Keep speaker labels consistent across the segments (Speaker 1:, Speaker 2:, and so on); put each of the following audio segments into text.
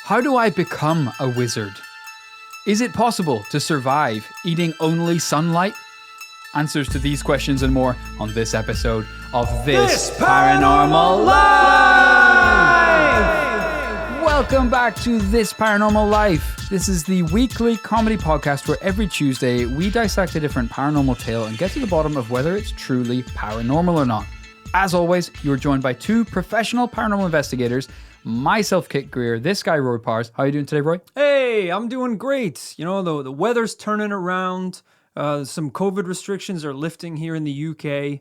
Speaker 1: How do I become a wizard? Is it possible to survive eating only sunlight? Answers to these questions and more on this episode of This Paranormal Life! Welcome back to This Paranormal Life. This is the weekly comedy podcast where every Tuesday we dissect a different paranormal tale and get to the bottom of whether it's truly paranormal or not. As always, you're joined by two professional paranormal investigators, myself, Kit Greer, this guy, Roy Powers. How are you doing today, Roy?
Speaker 2: Hey, I'm doing great. You know, the weather's turning around. Some COVID restrictions are lifting here in the UK.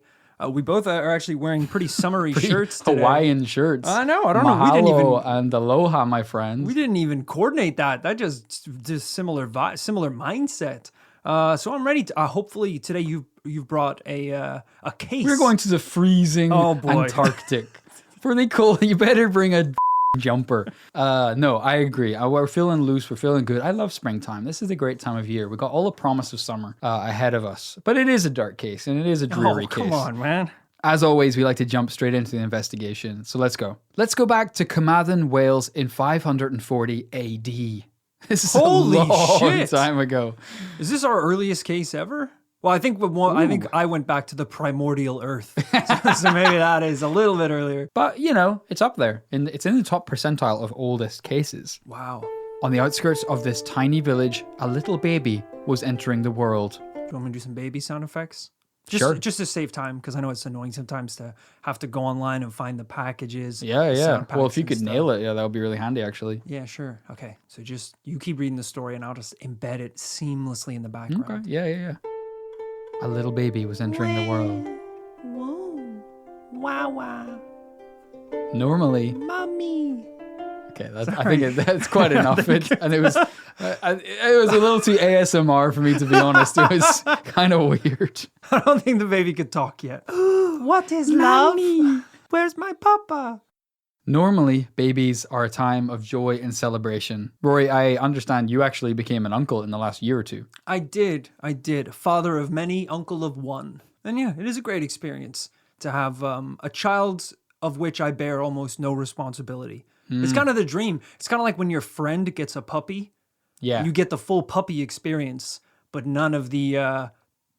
Speaker 2: We both are actually wearing pretty summery shirts today.
Speaker 1: Hawaiian shirts.
Speaker 2: I know. I don't
Speaker 1: Mahalo
Speaker 2: know. We didn't even
Speaker 1: and aloha, my friends.
Speaker 2: We didn't even coordinate that. That just similar mindset. So I'm ready to. Hopefully today you've brought a case.
Speaker 1: We're going to the freezing Antarctic. Pretty cool. You better bring a jumper. No, I agree. We're feeling loose. We're feeling good. I love springtime. This is a great time of year. We got all the promise of summer ahead of us. But it is a dark case and it is a dreary case.
Speaker 2: Come on, man.
Speaker 1: As always, we like to jump straight into the investigation. So let's go. Let's go back to Cambion, Wales in 540 AD. This is
Speaker 2: Holy
Speaker 1: a long
Speaker 2: shit.
Speaker 1: time ago.
Speaker 2: Is this our earliest case ever? Well, I think I went back to the primordial Earth, so maybe that is a little bit earlier.
Speaker 1: But, you know, it's up there. It's in the top percentile of oldest cases.
Speaker 2: Wow.
Speaker 1: On the outskirts of this tiny village, a little baby was entering the world.
Speaker 2: Do you want me to do some baby sound effects?
Speaker 1: Sure.
Speaker 2: Just to save time, because I know it's annoying sometimes to have to go online and find the packages.
Speaker 1: Yeah. Well, if you could nail it, that would be really handy, actually.
Speaker 2: Yeah, sure. Okay, so just you keep reading the story, and I'll just embed it seamlessly in the background.
Speaker 1: Okay. Yeah. A little baby was entering the world.
Speaker 2: Whoa. Wow.
Speaker 1: Normally.
Speaker 2: Mommy.
Speaker 1: Okay, I think that's quite enough. It was a little too ASMR for me, to be honest. It was kind of weird.
Speaker 2: I don't think the baby could talk yet. What is love? Where's my papa?
Speaker 1: Normally, babies are a time of joy and celebration. Rory, I understand you actually became an uncle in the last year or two.
Speaker 2: I did. Father of many, uncle of one. And yeah, it is a great experience to have a child of which I bear almost no responsibility. It's kind of the dream. It's kind of like when your friend gets a puppy.
Speaker 1: Yeah.
Speaker 2: You get the full puppy experience, but none of the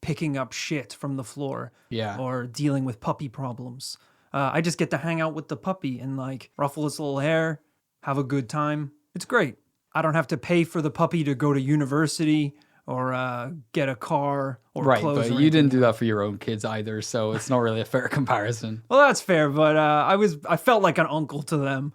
Speaker 2: picking up shit from the floor.
Speaker 1: Yeah.
Speaker 2: Or dealing with puppy problems. I just get to hang out with the puppy and like ruffle its little hair, have a good time. It's great. I don't have to pay for the puppy to go to university or get a car or
Speaker 1: right,
Speaker 2: clothes.
Speaker 1: But you didn't do that for your own kids either, so it's not really a fair comparison.
Speaker 2: Well, that's fair, but I felt like an uncle to them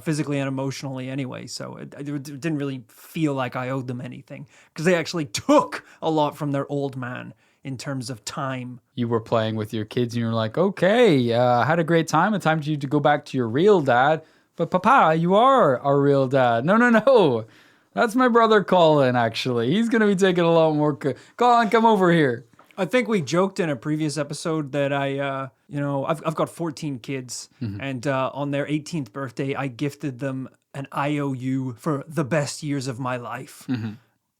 Speaker 2: physically and emotionally anyway, so it didn't really feel like I owed them anything because they actually took a lot from their old man. In terms of time.
Speaker 1: You were playing with your kids and you were like, okay, I had a great time. It's time for you to go back to your real dad. But Papa, you are our real dad. No. That's my brother Colin, actually. He's going to be taking a lot more. Colin, come over here.
Speaker 2: I think we joked in a previous episode that I've got 14 kids. Mm-hmm. And on their 18th birthday, I gifted them an IOU for the best years of my life,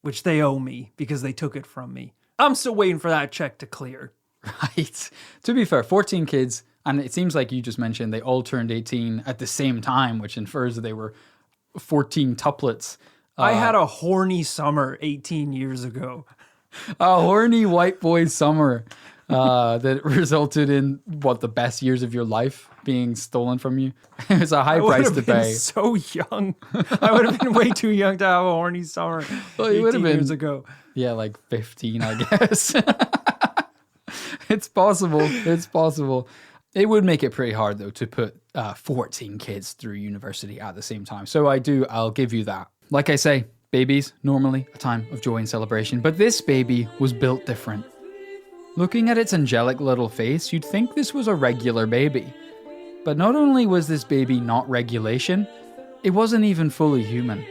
Speaker 2: which they owe me because they took it from me. I'm still waiting for that check to clear.
Speaker 1: Right. To be fair, 14 kids, and it seems like you just mentioned they all turned 18 at the same time, which infers that they were 14 tuplets.
Speaker 2: I had a horny summer 18 years ago.
Speaker 1: A horny white boy summer that resulted in, the best years of your life being stolen from you? It was a high price to pay.
Speaker 2: So young. I would have been way too young to have a horny summer 18 years ago.
Speaker 1: Yeah, like 15, I guess. It's possible. It would make it pretty hard, though, to put 14 kids through university at the same time. So I'll give you that. Like I say, babies, normally a time of joy and celebration. But this baby was built different. Looking at its angelic little face, you'd think this was a regular baby. But not only was this baby not regulation, it wasn't even fully human.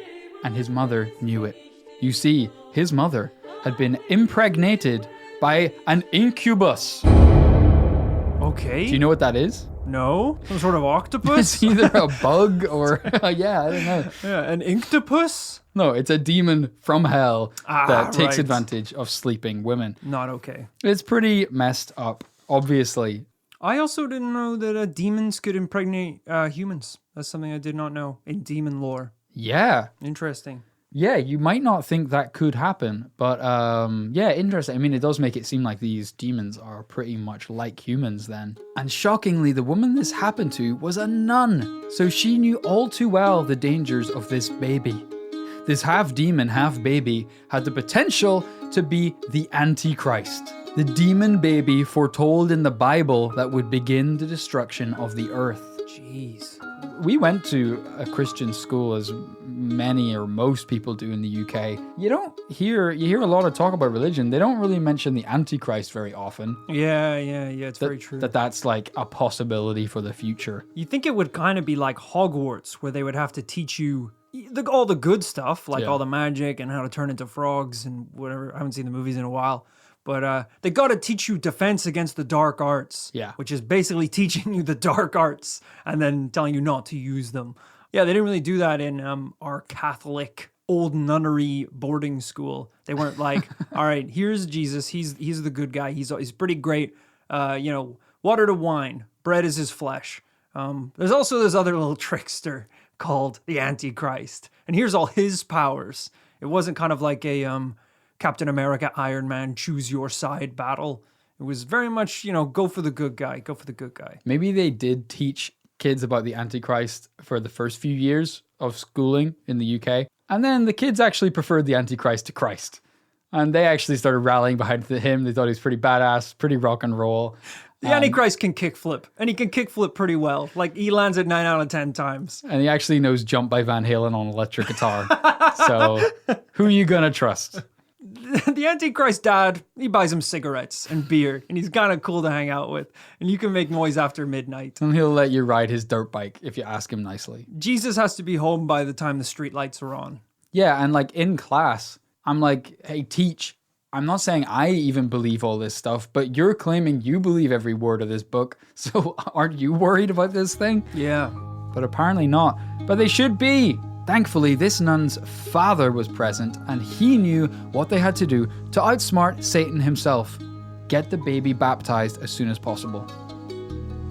Speaker 1: And his mother knew it. You see, his mother had been impregnated by an incubus.
Speaker 2: Okay.
Speaker 1: Do you know what that is?
Speaker 2: No? Some sort of octopus?
Speaker 1: It's either a bug or, I don't know.
Speaker 2: Yeah, an inctopus?
Speaker 1: No, it's a demon from hell that takes
Speaker 2: right.
Speaker 1: advantage of sleeping women.
Speaker 2: Not okay.
Speaker 1: It's pretty messed up, obviously.
Speaker 2: I also didn't know that demons could impregnate humans. That's something I did not know in demon lore.
Speaker 1: Yeah.
Speaker 2: Interesting.
Speaker 1: Yeah, you might not think that could happen, but yeah, interesting. I mean, it does make it seem like these demons are pretty much like humans then. And shockingly, the woman this happened to was a nun, so she knew all too well the dangers of this baby. This half demon, half baby had the potential to be the Antichrist, the demon baby foretold in the Bible that would begin the destruction of the earth.
Speaker 2: Jeez.
Speaker 1: We went to a Christian school, as many or most people do in the UK. You hear a lot of talk about religion. They don't really mention the Antichrist very often.
Speaker 2: Yeah, it's very true.
Speaker 1: That's like a possibility for the future.
Speaker 2: You think it would kind of be like Hogwarts, where they would have to teach you all the good stuff, like all the magic and how to turn into frogs and whatever. I haven't seen the movies in a while. But they got to teach you defense against the dark arts, which is basically teaching you the dark arts and then telling you not to use them. Yeah, they didn't really do that in our Catholic old nunnery boarding school. They weren't like, all right, here's Jesus. He's the good guy. He's pretty great. Water to wine. Bread is his flesh. There's also this other little trickster called the Antichrist. And here's all his powers. It wasn't kind of like a... Captain America, Iron Man, choose your side battle. It was very much, go for the good guy, go for the good guy.
Speaker 1: Maybe they did teach kids about the Antichrist for the first few years of schooling in the UK. And then the kids actually preferred the Antichrist to Christ. And they actually started rallying behind him. They thought he was pretty badass, pretty rock and roll.
Speaker 2: The Antichrist can kickflip, and he can kickflip pretty well. Like, he lands it 9 out of 10 times.
Speaker 1: And he actually knows Jump by Van Halen on electric guitar. So, who are you going to trust?
Speaker 2: The Antichrist dad, he buys him cigarettes and beer, and he's kind of cool to hang out with. And you can make noise after midnight.
Speaker 1: And he'll let you ride his dirt bike if you ask him nicely.
Speaker 2: Jesus has to be home by the time the street lights are on.
Speaker 1: Yeah, and like in class, I'm like, hey, teach. I'm not saying I even believe all this stuff, but you're claiming you believe every word of this book. So aren't you worried about this thing?
Speaker 2: Yeah.
Speaker 1: But apparently not. But they should be. Thankfully, this nun's father was present, and he knew what they had to do to outsmart Satan himself. Get the baby baptized as soon as possible.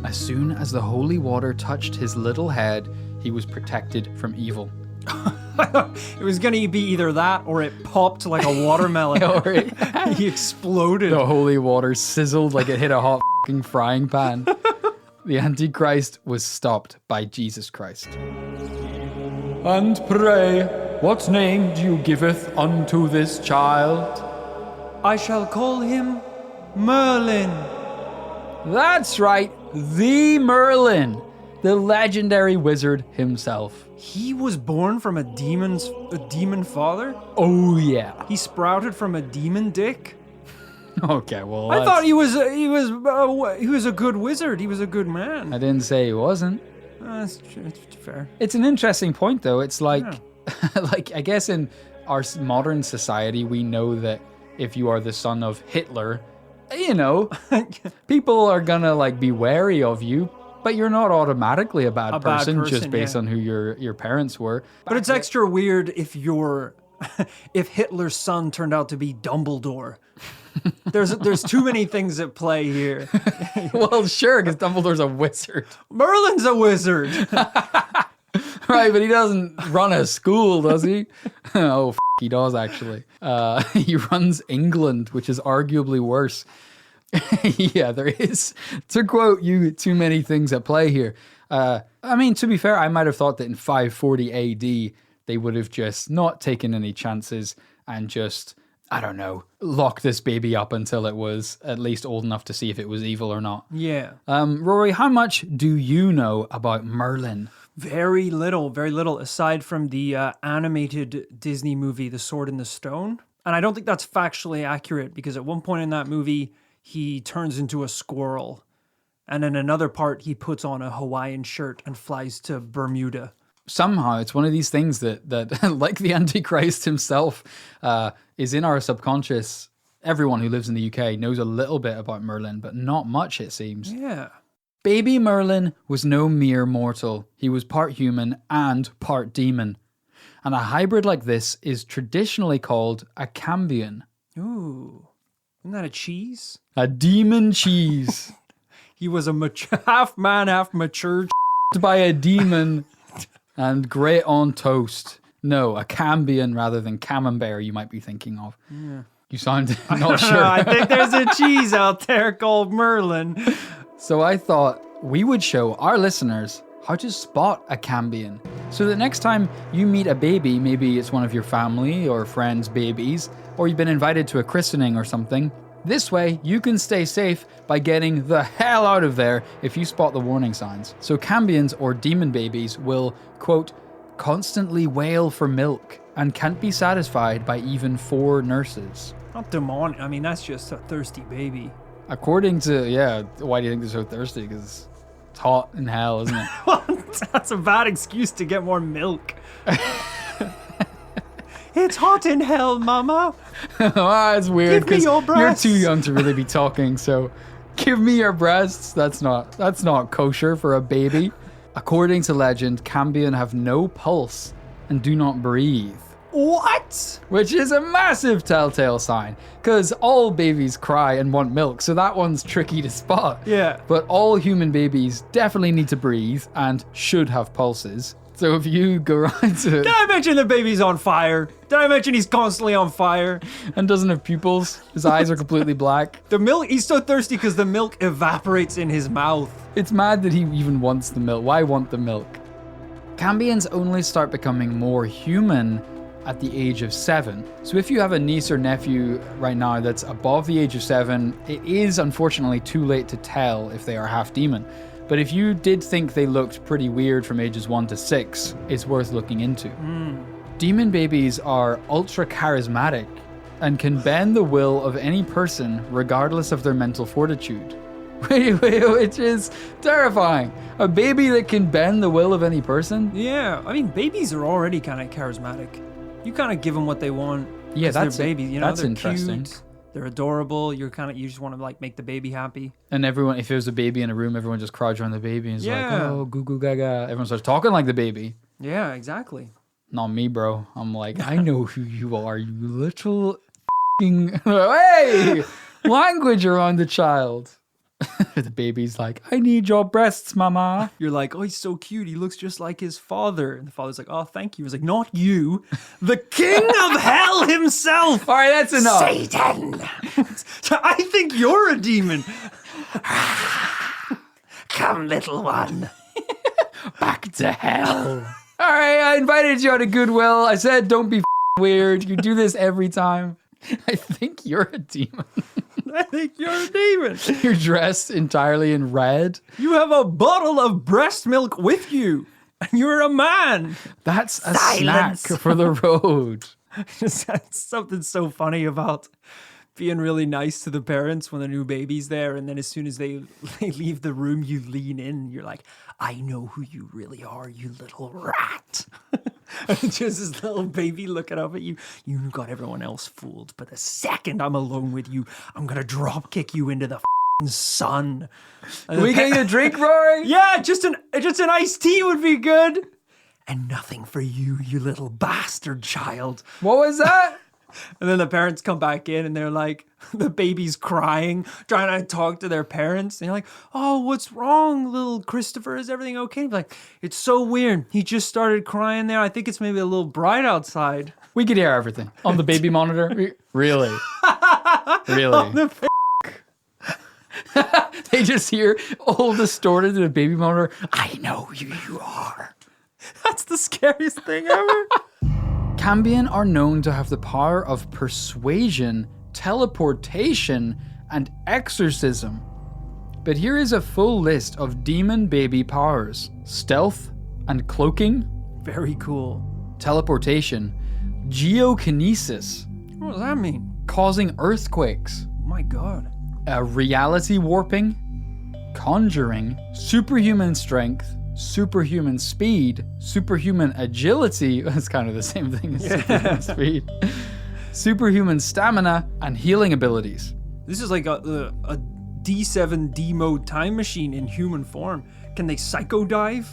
Speaker 1: As soon as the holy water touched his little head, he was protected from evil.
Speaker 2: It was going to be either that or it popped like a watermelon. He exploded.
Speaker 1: The holy water sizzled like it hit a hot f***ing frying pan. The Antichrist was stopped by Jesus Christ. And pray, what name do you giveth unto this child?
Speaker 2: I shall call him Merlin.
Speaker 1: That's right, the Merlin, the legendary wizard himself.
Speaker 2: He was born from a demon father?
Speaker 1: Oh yeah.
Speaker 2: He sprouted from a demon dick?
Speaker 1: Okay, well,
Speaker 2: I thought he was a good wizard. He was a good man.
Speaker 1: I didn't say he wasn't.
Speaker 2: That's fair.
Speaker 1: It's an interesting point, though. It's like, like I guess in our modern society, we know that if you are the son of Hitler, people are gonna like be wary of you. But you're not automatically a bad person just based on who your parents were.
Speaker 2: But it's extra weird if if Hitler's son turned out to be Dumbledore. There's too many things at play here.
Speaker 1: Well, sure, because Dumbledore's a wizard.
Speaker 2: Merlin's a wizard.
Speaker 1: Right, but he doesn't run a school, does he? Oh, he does, actually. He runs England, which is arguably worse. Yeah, there is, to quote you, too many things at play here. I mean, to be fair, I might have thought that in 540 AD, they would have just not taken any chances and just, I don't know, lock this baby up until it was at least old enough to see if it was evil or not.
Speaker 2: Yeah.
Speaker 1: Rory, how much do you know about Merlin?
Speaker 2: Very little, aside from the animated Disney movie, The Sword in the Stone. And I don't think that's factually accurate because at one point in that movie, he turns into a squirrel. And in another part, he puts on a Hawaiian shirt and flies to Bermuda.
Speaker 1: Somehow, it's one of these things that like the Antichrist himself, is in our subconscious. Everyone who lives in the UK knows a little bit about Merlin, but not much, it seems.
Speaker 2: Yeah.
Speaker 1: Baby Merlin was no mere mortal. He was part human and part demon. And a hybrid like this is traditionally called a Cambion.
Speaker 2: Ooh. Isn't that a cheese?
Speaker 1: A demon cheese.
Speaker 2: He was a half man, half mature
Speaker 1: by a demon And great on toast. No, a Cambion rather than Camembert you might be thinking of. Yeah. You sound not sure.
Speaker 2: I think there's a cheese out there called Merlin.
Speaker 1: So I thought we would show our listeners how to spot a Cambion. So that next time you meet a baby, maybe it's one of your family or friends' babies, or you've been invited to a christening or something, this way you can stay safe by getting the hell out of there if you spot the warning signs. So Cambions or demon babies will, quote, constantly wail for milk and can't be satisfied by even 4 nurses.
Speaker 2: Not demonic. I mean, that's just a thirsty baby.
Speaker 1: According to, why do you think they're so thirsty? Because it's hot in hell, isn't it?
Speaker 2: That's a bad excuse to get more milk. It's hot in hell, Mama.
Speaker 1: It's weird.
Speaker 2: Give me your breasts.
Speaker 1: You're too young to really be talking, so give me your breasts. That's not kosher for a baby. According to legend, Cambion have no pulse and do not breathe.
Speaker 2: What?
Speaker 1: Which is a massive telltale sign, because all babies cry and want milk, so that one's tricky to spot.
Speaker 2: Yeah.
Speaker 1: But all human babies definitely need to breathe and should have pulses. So if you go around to...
Speaker 2: Did I mention the baby's on fire? Did I mention he's constantly on fire?
Speaker 1: And doesn't have pupils. His eyes are completely black.
Speaker 2: The milk, he's so thirsty because the milk evaporates in his mouth.
Speaker 1: It's mad that he even wants the milk. Why want the milk? Cambions only start becoming more human at the age of 7. So if you have a niece or nephew right now that's above the age of 7, it is unfortunately too late to tell if they are half demon. But if you did think they looked pretty weird from ages 1 to 6, it's worth looking into. Demon babies are ultra charismatic and can bend the will of any person regardless of their mental fortitude. Which is terrifying. A baby that can bend the will of any person?
Speaker 2: Yeah, I mean, babies are already kind of charismatic. You kind of give them what they want.
Speaker 1: Yeah, that's
Speaker 2: they're babies. You know,
Speaker 1: that's
Speaker 2: they're
Speaker 1: interesting.
Speaker 2: Cute, they're adorable. You just want to like make the baby happy.
Speaker 1: And everyone, if there's a baby in a room, everyone just crowds around the baby and is like,
Speaker 2: Yeah.
Speaker 1: oh, goo goo gaga. Everyone starts talking like the baby.
Speaker 2: Yeah, exactly.
Speaker 1: Not me, bro. I'm like, I know who you are, you little f***ing... Hey! Language around the child. The baby's like, I need your breasts, mama.
Speaker 2: You're like, oh, he's so cute. He looks just like his father. And the father's like, oh, thank you. He's like, not you. The king of hell himself.
Speaker 1: All right, that's enough.
Speaker 2: Satan. I think you're a demon. Come, little one.
Speaker 1: Back to hell. All right, I invited you out of goodwill. I said, don't be weird. You do this every time. I think you're a demon.
Speaker 2: I think you're a demon.
Speaker 1: You're dressed entirely in red.
Speaker 2: You have a bottle of breast milk with you. And you're a man.
Speaker 1: That's a
Speaker 2: Silence.
Speaker 1: snack for the road.
Speaker 2: Just something so funny about being really nice to the parents when the new baby's there, and then as soon as they leave the room, you lean in and you're like, I know who you really are, you little rat. And just this little baby looking up at you. You got everyone else fooled, but the second I'm alone with you, I'm gonna drop kick you into the sun. And
Speaker 1: We get you a drink, Rory?
Speaker 2: yeah, just an iced tea would be good. And nothing for you, you little bastard child.
Speaker 1: What was that?
Speaker 2: And then the parents come back in and they're like, the baby's crying, trying to talk to their parents. And you're like, oh, what's wrong, little Christopher? Is everything okay? And you're like, it's so weird. He just started crying there. I think it's maybe a little bright outside.
Speaker 1: We could hear everything on the baby monitor. Really? Really? They just hear all distorted in a baby monitor. I know who you are.
Speaker 2: That's the scariest thing ever.
Speaker 1: Cambion are known to have the power of persuasion, teleportation, and exorcism. But here is a full list of demon baby powers. Stealth and cloaking.
Speaker 2: Very cool.
Speaker 1: Teleportation. Geokinesis.
Speaker 2: What does that mean?
Speaker 1: Causing earthquakes.
Speaker 2: Oh my God.
Speaker 1: Reality warping. Conjuring. Superhuman strength. Superhuman speed, superhuman agility, that's kind of the same thing as superhuman speed, superhuman stamina, and healing abilities.
Speaker 2: This is like a D7 D mode time machine in human form. Can they psycho dive?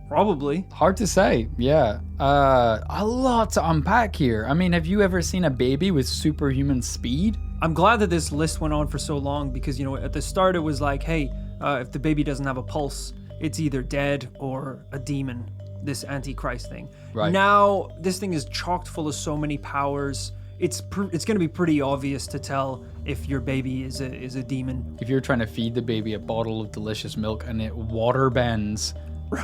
Speaker 2: Probably.
Speaker 1: Hard to say, yeah. A lot to unpack here. I mean, have you ever seen a baby with superhuman speed?
Speaker 2: I'm glad that this list went on for so long because, you know, at the start it was like, hey, if the baby doesn't have a pulse, it's either dead or a demon. this Antichrist thing.
Speaker 1: Right.
Speaker 2: Now, this thing is chocked full of so many powers. It's going to be pretty obvious to tell if your baby is a demon.
Speaker 1: If you're trying to feed the baby a bottle of delicious milk and it water bends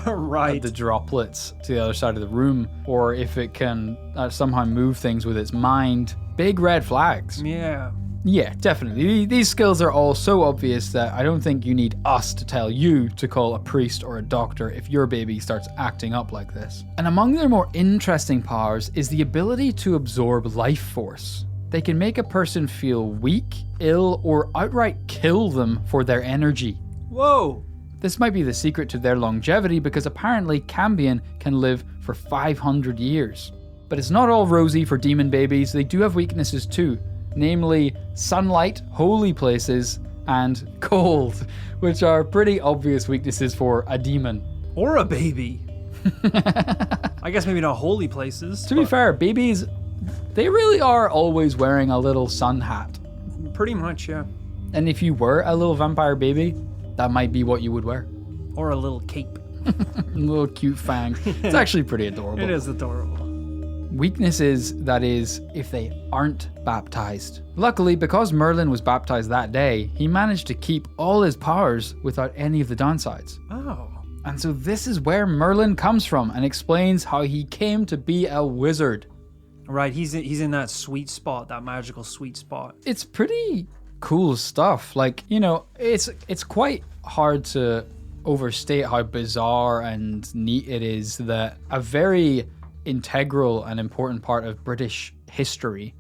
Speaker 2: Right.
Speaker 1: the droplets to the other side of the room, or if it can somehow move things with its mind, big red flags.
Speaker 2: Yeah.
Speaker 1: Yeah, definitely. These skills are all so obvious that I don't think you need us to tell you to call a priest or a doctor if your baby starts acting up like this. And among their more interesting powers is the ability to absorb life force. They can make a person feel weak, ill, or outright kill them for their energy.
Speaker 2: Whoa.
Speaker 1: This might be the secret to their longevity because apparently Cambion can live for 500 years. But it's not all rosy for demon babies. They do have weaknesses too. Namely, sunlight, holy places, and cold, which are pretty obvious weaknesses for a demon.
Speaker 2: Or a baby. I guess maybe not holy places.
Speaker 1: To be fair, babies, they really are always wearing a little sun hat.
Speaker 2: Pretty much, yeah.
Speaker 1: And if you were a little vampire baby, that might be what you would wear.
Speaker 2: Or a little cape.
Speaker 1: A little cute fang. It's actually pretty adorable.
Speaker 2: It is adorable.
Speaker 1: Weaknesses, that is, if they aren't baptized. Luckily, because Merlin was baptized that day, he managed to keep all his powers without any of the downsides.
Speaker 2: Oh.
Speaker 1: And so this is where Merlin comes from and explains how he came to be a wizard.
Speaker 2: Right, he's in that sweet spot, that magical sweet spot.
Speaker 1: It's pretty cool stuff. Like, you know, it's quite hard to overstate how bizarre and neat it is that a very integral and important part of British history,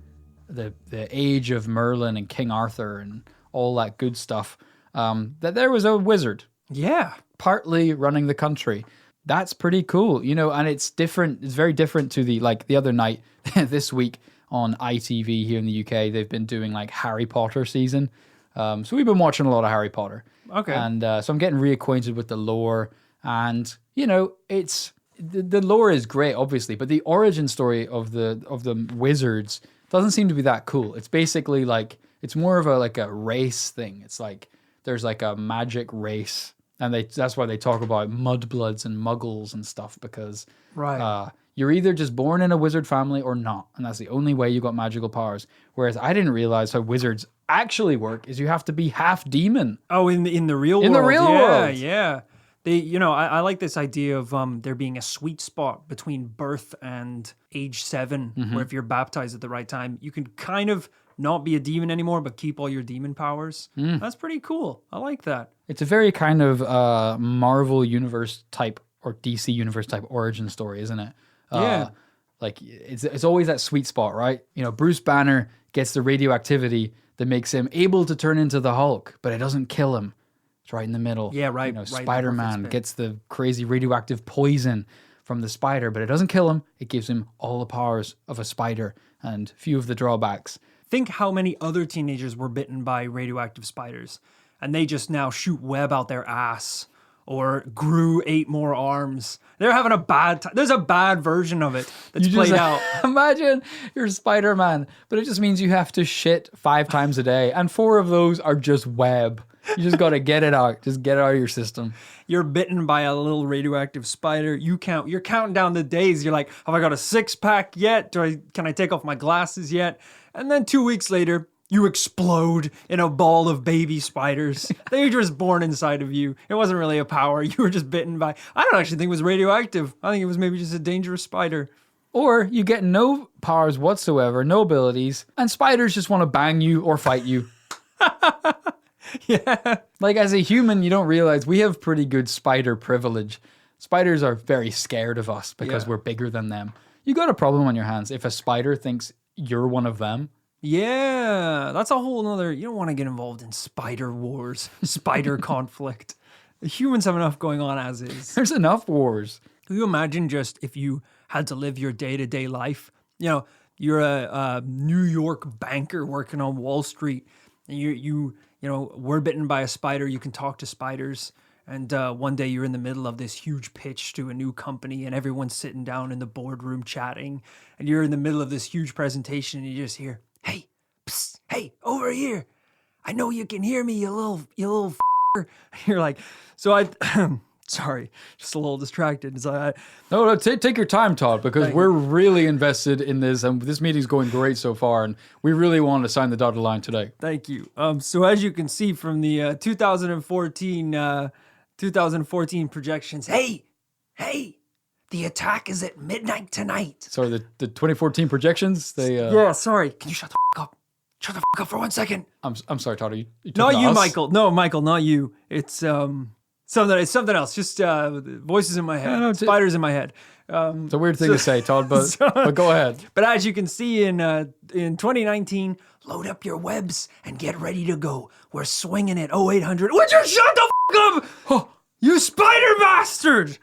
Speaker 1: the age of Merlin and King Arthur and all that good stuff, that there was a wizard.
Speaker 2: Yeah.
Speaker 1: Partly running the country. That's pretty cool, you know, and it's different. It's very different to the other night this week on ITV here in the UK. They've been doing like Harry Potter season. So we've been watching a lot of Harry Potter.
Speaker 2: Okay.
Speaker 1: And so I'm getting reacquainted with the lore, and you know, it's the lore is great, obviously, but the origin story of the wizards doesn't seem to be that cool. It's basically like it's more of a race thing. It's like there's like a magic race, and that's why they talk about mudbloods and muggles and stuff, because
Speaker 2: Right.
Speaker 1: you're either just born in a wizard family or not, and that's the only way you got magical powers. Whereas I didn't realize how wizards actually work is you have to be half demon.
Speaker 2: Oh, in the real world.
Speaker 1: In the real world.
Speaker 2: Yeah. They, you know, I like this idea of there being a sweet spot between birth and age 7, where if you're baptized at the right time, you can kind of not be a demon anymore, but keep all your demon powers. That's pretty cool. I like that.
Speaker 1: It's a very kind of Marvel Universe type or DC Universe type origin story, isn't it?
Speaker 2: Yeah.
Speaker 1: Like it's always that sweet spot, right? You know, Bruce Banner gets the radioactivity that makes him able to turn into the Hulk, but it doesn't kill him. It's right in the middle.
Speaker 2: Yeah, right.
Speaker 1: You know,
Speaker 2: right in the
Speaker 1: Spider-Man
Speaker 2: perfect spot.
Speaker 1: gets the crazy radioactive poison from the spider, but it doesn't kill him. It gives him all the powers of a spider and few of the drawbacks.
Speaker 2: Think how many other teenagers were bitten by radioactive spiders, and they just now shoot web out their ass or grew 8 more arms. They're having a bad time. There's a bad version of it that's played out.
Speaker 1: Imagine you're Spider-Man, but it just means you have to shit 5 times a day, and 4 of those are just web. You just got to get it out. Just get it out of your system.
Speaker 2: You're bitten by a little radioactive spider. You're counting down the days. You're like, have I got a 6-pack yet? Can I take off my glasses yet? And then 2 weeks later, you explode in a ball of baby spiders. They were just born inside of you. It wasn't really a power. You were just bitten by, I don't actually think it was radioactive. I think it was maybe just a dangerous spider.
Speaker 1: Or you get no powers whatsoever, no abilities, and spiders just want to bang you or fight you.
Speaker 2: Yeah.
Speaker 1: Like as a human, you don't realize we have pretty good spider privilege. Spiders are very scared of us because we're bigger than them. You got a problem on your hands if a spider thinks you're one of them.
Speaker 2: Yeah. That's a whole nother, you don't want to get involved in spider wars, spider conflict. The humans have enough going on as is.
Speaker 1: There's enough wars.
Speaker 2: Can you imagine just if you had to live your day-to-day life? You know, you're a New York banker working on Wall Street, and you know, were bitten by a spider. You can talk to spiders, and one day you're in the middle of this huge pitch to a new company, and everyone's sitting down in the boardroom chatting, and you're in the middle of this huge presentation, and you just hear, "Hey, psst, hey, over here! I know you can hear me, you little." You're like, so I. Sorry, just a little distracted. It's like,
Speaker 1: No, take your time, Todd, because
Speaker 2: Thank
Speaker 1: we're really invested in this, and this meeting's going great so far, and we really want to sign the dotted line today.
Speaker 2: thank you. So as you can see from the 2014 projections, hey, the attack is at midnight tonight.
Speaker 1: Sorry, the 2014 projections, they...
Speaker 2: Yeah, sorry. Can you shut the up? Shut the up for 1 second.
Speaker 1: I'm sorry, Todd, are you
Speaker 2: Not
Speaker 1: talking to
Speaker 2: you,
Speaker 1: us?
Speaker 2: Michael. No, Michael, not you. It's something else. Just voices in my head.
Speaker 1: no,
Speaker 2: Spiders in my head.
Speaker 1: It's a weird thing to say, Todd, but go ahead.
Speaker 2: But as you can see in 2019, load up your webs and get ready to go. We're swinging at 0800. Would you shut the up? Oh, you spider bastard!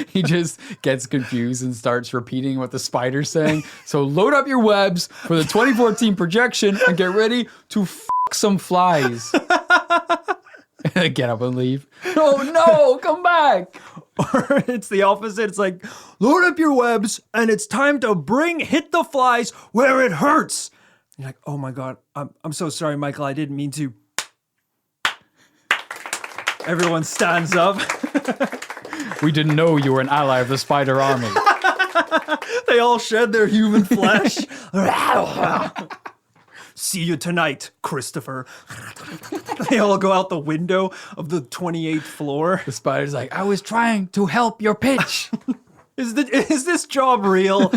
Speaker 1: He just gets confused and starts repeating what the spider's saying. So load up your webs for the 2014 projection and get ready to some flies. Get up and leave. Oh no, come back.
Speaker 2: Or it's the opposite. It's like, load up your webs and it's time to hit the flies where it hurts. You're like, oh my God, I'm so sorry, Michael. I didn't mean to. Everyone stands up.
Speaker 1: We didn't know you were an ally of the spider army.
Speaker 2: They all shed their human flesh. See you tonight, Christopher. They all go out the window of the 28th floor.
Speaker 1: The spider's like, I was trying to help your pitch.
Speaker 2: Is this job real?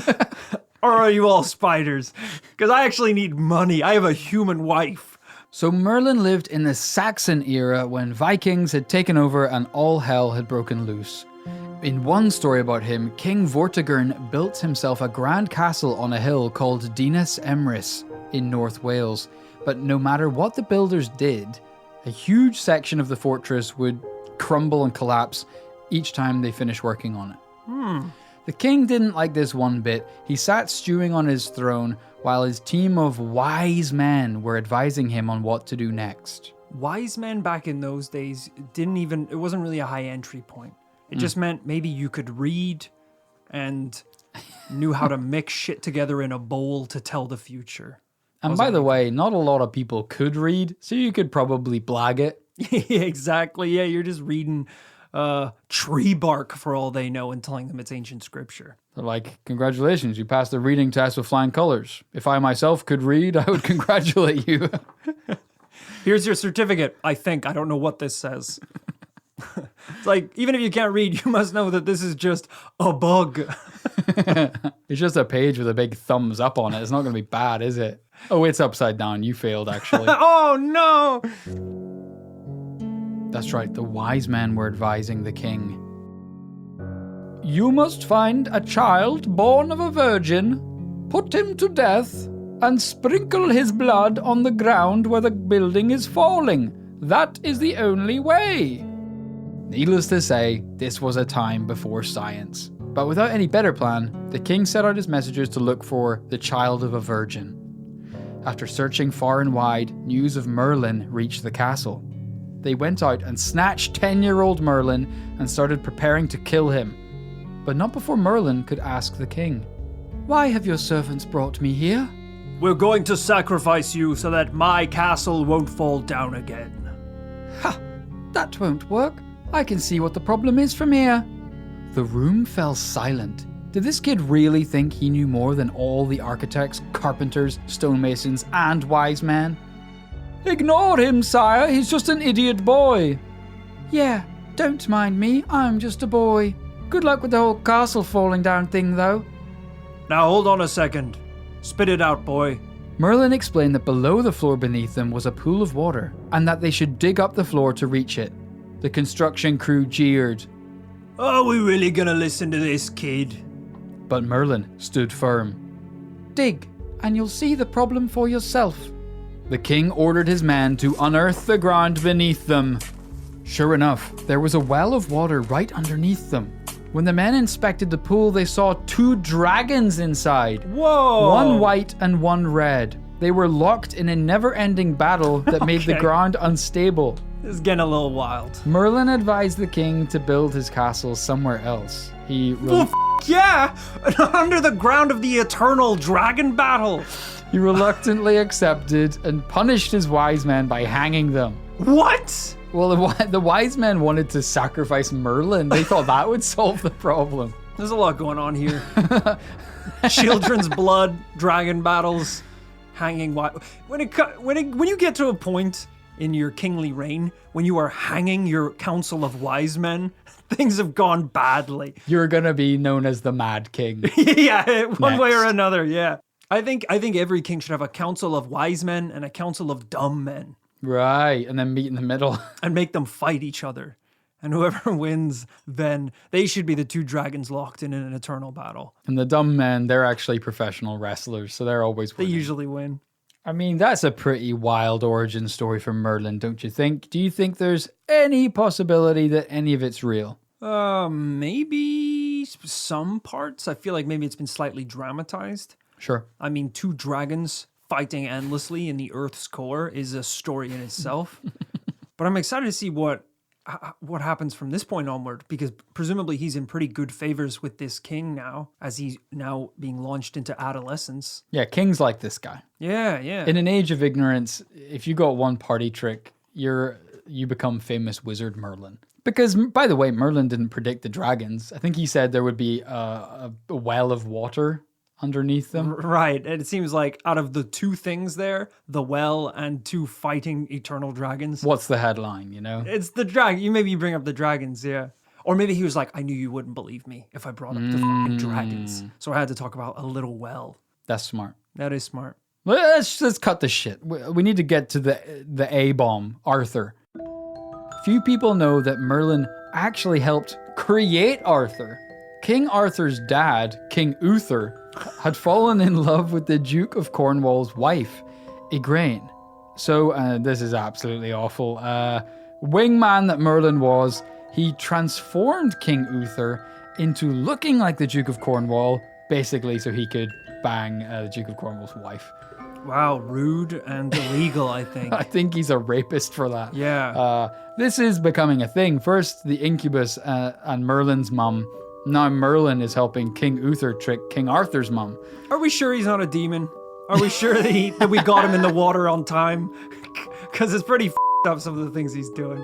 Speaker 2: Or are you all spiders? Because I actually need money. I have a human wife.
Speaker 1: So Merlin lived in the Saxon era when Vikings had taken over and all hell had broken loose. In one story about him, King Vortigern built himself a grand castle on a hill called Dinas Emrys in North Wales. But no matter what the builders did, a huge section of the fortress would crumble and collapse each time they finished working on it. The king didn't like this one bit. He sat stewing on his throne while his team of wise men were advising him on what to do next.
Speaker 2: Wise men back in those days it wasn't really a high entry point. It just meant maybe you could read and knew how to mix shit together in a bowl to tell the future.
Speaker 1: And by the way, not a lot of people could read, so you could probably blag it.
Speaker 2: Exactly. Yeah, you're just reading tree bark for all they know and telling them it's ancient scripture.
Speaker 1: They're like, congratulations, you passed the reading test with flying colors. If I myself could read, I would congratulate you.
Speaker 2: Here's your certificate. I don't know what this says. It's like, even if you can't read, you must know that this is just a bug.
Speaker 1: It's just a page with a big thumbs up on it. It's not going to be bad, is it? Oh, it's upside down. You failed, actually.
Speaker 2: Oh, no.
Speaker 1: That's right. The wise men were advising the king. You must find a child born of a virgin, put him to death, and sprinkle his blood on the ground where the building is falling. That is the only way. Needless to say, this was a time before science. But without any better plan, the king set out his messengers to look for the child of a virgin. After searching far and wide, news of Merlin reached the castle. They went out and snatched 10-year-old Merlin and started preparing to kill him. But not before Merlin could ask the king, "Why have your servants brought me here?"
Speaker 2: We're going to sacrifice you so that my castle won't fall down again.
Speaker 1: Ha! That won't work. I can see what the problem is from here. The room fell silent. Did this kid really think he knew more than all the architects, carpenters, stonemasons, and wise men? Ignore him, sire. He's just an idiot boy. Yeah, don't mind me. I'm just a boy. Good luck with the whole castle falling down thing, though.
Speaker 2: Now hold on a second. Spit it out, boy.
Speaker 1: Merlin explained that below the floor beneath them was a pool of water, and that they should dig up the floor to reach it. The construction crew jeered.
Speaker 2: Are we really gonna listen to this kid?
Speaker 1: But Merlin stood firm. Dig, and you'll see the problem for yourself. The king ordered his men to unearth the ground beneath them. Sure enough, there was a well of water right underneath them. When the men inspected the pool, they saw 2 dragons inside.
Speaker 2: Whoa!
Speaker 1: One white and one red. They were locked in a never-ending battle that made the ground unstable.
Speaker 2: This is getting a little wild.
Speaker 1: Merlin advised the king to build his castle somewhere else.
Speaker 2: Yeah! Under the ground of the eternal dragon battle!
Speaker 1: He reluctantly accepted and punished his wise men by hanging them.
Speaker 2: What?
Speaker 1: Well, the wise men wanted to sacrifice Merlin. They thought that would solve the problem.
Speaker 2: There's a lot going on here. Children's blood, dragon battles, hanging. When you get to a point in your kingly reign when you are hanging your council of wise men, things have gone badly.
Speaker 1: You're gonna be known as the Mad King.
Speaker 2: Yeah, one way or another. Yeah, I think every king should have a council of wise men and a council of dumb men.
Speaker 1: Right, and then meet in the middle
Speaker 2: and make them fight each other. And whoever wins, then they should be the two dragons locked in an eternal battle.
Speaker 1: And the dumb men, they're actually professional wrestlers, so they're always winning.
Speaker 2: They usually win.
Speaker 1: I mean, that's a pretty wild origin story for Merlin, don't you think? Do you think there's any possibility that any of it's real?
Speaker 2: Maybe some parts. I feel like maybe it's been slightly dramatized.
Speaker 1: Sure.
Speaker 2: I mean, two dragons fighting endlessly in the Earth's core is a story in itself. But I'm excited to see what happens from this point onward, because presumably he's in pretty good favors with this king now, as he's now being launched into adolescence.
Speaker 1: Yeah, kings like this guy.
Speaker 2: Yeah, yeah.
Speaker 1: In an age of ignorance, if you got one party trick, you become famous wizard Merlin. Because, by the way, Merlin didn't predict the dragons. I think he said there would be a well of water underneath them.
Speaker 2: Right. And it seems like out of the two things there, the well and two fighting eternal dragons.
Speaker 1: What's the headline, you know?
Speaker 2: It's the dragon. Maybe you bring up the dragons, yeah. Or maybe he was like, I knew you wouldn't believe me if I brought up the fucking dragons. So I had to talk about a little well.
Speaker 1: That's smart.
Speaker 2: That is smart.
Speaker 1: Let's cut the shit. We need to get to the A-bomb, Arthur. Few people know that Merlin actually helped create Arthur. King Arthur's dad, King Uther, had fallen in love with the Duke of Cornwall's wife, Igraine. So, this is absolutely awful. Wingman that Merlin was, he transformed King Uther into looking like the Duke of Cornwall, basically so he could bang the Duke of Cornwall's wife.
Speaker 2: Wow, rude and illegal, I think.
Speaker 1: I think he's a rapist for that.
Speaker 2: Yeah.
Speaker 1: This is becoming a thing. First, the incubus and Merlin's mum. Now Merlin is helping King Uther trick King Arthur's mum.
Speaker 2: Are we sure he's not a demon? Are we sure that we got him in the water on time? Because it's pretty f***ed up, some of the things he's doing.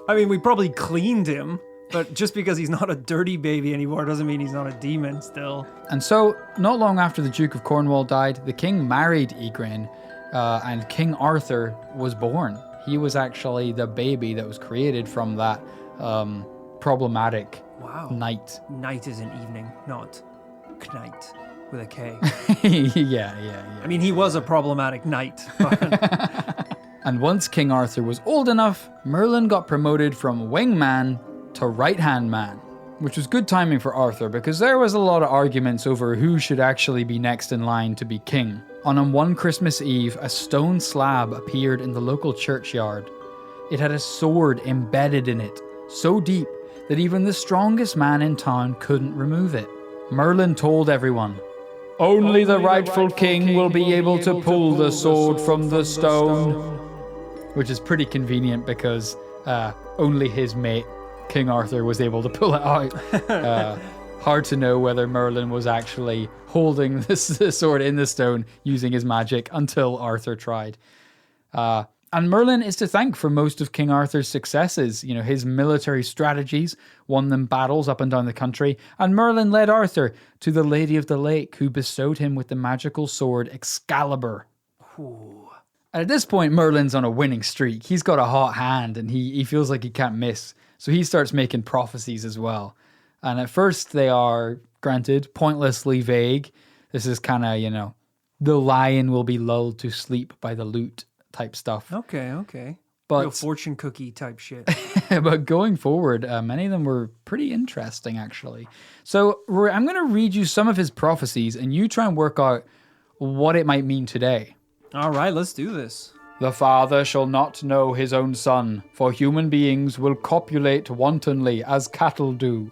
Speaker 2: I mean, we probably cleaned him, but just because he's not a dirty baby anymore doesn't mean he's not a demon still.
Speaker 1: And so, not long after the Duke of Cornwall died, the king married Igraine, and King Arthur was born. He was actually the baby that was created from that problematic knight.
Speaker 2: Knight is an evening, not knight with a K.
Speaker 1: Yeah.
Speaker 2: I mean, he was a problematic knight.
Speaker 1: And once King Arthur was old enough, Merlin got promoted from wingman to right-hand man, which was good timing for Arthur because there was a lot of arguments over who should actually be next in line to be king. On one Christmas Eve, a stone slab appeared in the local churchyard. It had a sword embedded in it, so deep that even the strongest man in town couldn't remove it. Merlin told everyone, "Only the rightful king will be able to pull the sword from the stone." Which is pretty convenient because only his mate, King Arthur, was able to pull it out. Hard to know whether Merlin was actually holding this sword in the stone using his magic until Arthur tried. And Merlin is to thank for most of King Arthur's successes. You know, his military strategies won them battles up and down the country, and Merlin led Arthur to the Lady of the Lake, who bestowed him with the magical sword Excalibur.
Speaker 2: Ooh.
Speaker 1: And at this point, Merlin's on a winning streak. He's got a hot hand, and he feels like he can't miss. So he starts making prophecies as well. And at first, they are, granted, pointlessly vague. This is kind of, you know, the lion will be lulled to sleep by the lute type stuff.
Speaker 2: Okay.
Speaker 1: But,
Speaker 2: real fortune cookie type shit.
Speaker 1: But going forward, many of them were pretty interesting, actually. So Rory, I'm going to read you some of his prophecies, and you try and work out what it might mean today.
Speaker 2: All right, let's do this.
Speaker 1: The father shall not know his own son, for human beings will copulate wantonly as cattle do.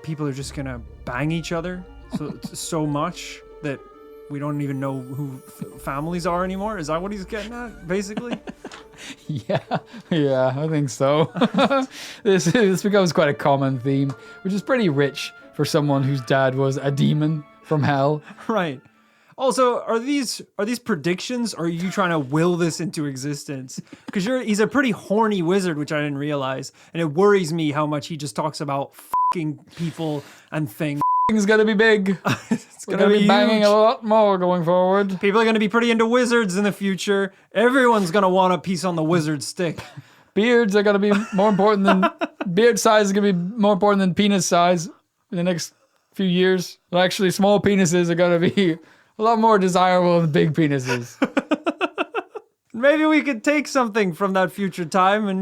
Speaker 2: People are just going to bang each other so much that we don't even know who families are anymore? Is that what he's getting at, basically? Yeah,
Speaker 1: I think so. This becomes quite a common theme, which is pretty rich for someone whose dad was a demon from hell.
Speaker 2: Right. Also, are these predictions, or are you trying to will this into existence? Because he's a pretty horny wizard, which I didn't realize, and it worries me how much he just talks about fucking people and things.
Speaker 1: Things gonna be big.
Speaker 2: It's
Speaker 1: We're gonna be banging
Speaker 2: huge.
Speaker 1: a lot more going forward.
Speaker 2: People are gonna be pretty into wizards in the future. Everyone's gonna want a piece on the wizard stick.
Speaker 1: Beards are gonna be more important than beard size is gonna be more important than penis size in the next few years. Well, actually, small penises are gonna be a lot more desirable than big penises.
Speaker 2: Maybe we could take something from that future time and,